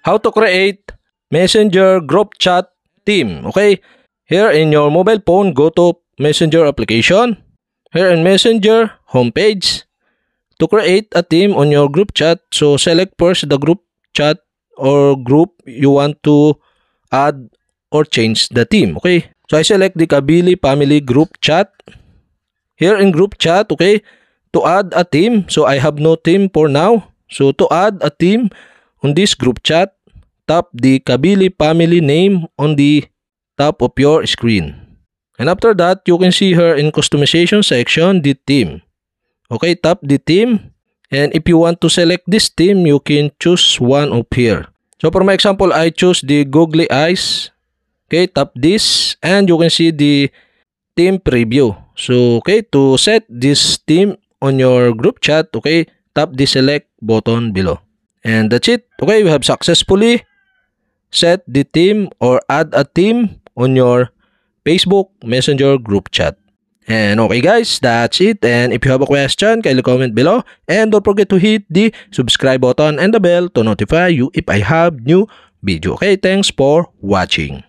how to create Messenger group chat team. Okay, here in your mobile phone, go to Messenger application. Here in Messenger homepage, to create a team on your group chat, so select first the group chat or group you want to add or change the team. Okay, so I select the Kabili family group chat. Here in group chat, okay, to add a team, so I have no team for now. So to add a team on this group chat, tap the Kabili family name on the top of your screen. And after that, you can see here in customization section the theme. Okay, tap the theme. And if you want to select this theme, you can choose one of here. So for my example, I choose the googly eyes. Okay, tap this and you can see the theme preview. So okay, to set this theme on your group chat, okay, tap the select button below. And that's it. Okay, we have successfully set the theme or add a theme on your Facebook Messenger group chat. And okay guys, that's it. And if you have a question, kindly comment below. And don't forget to hit the subscribe button and the bell to notify you if I have new video. Okay, thanks for watching.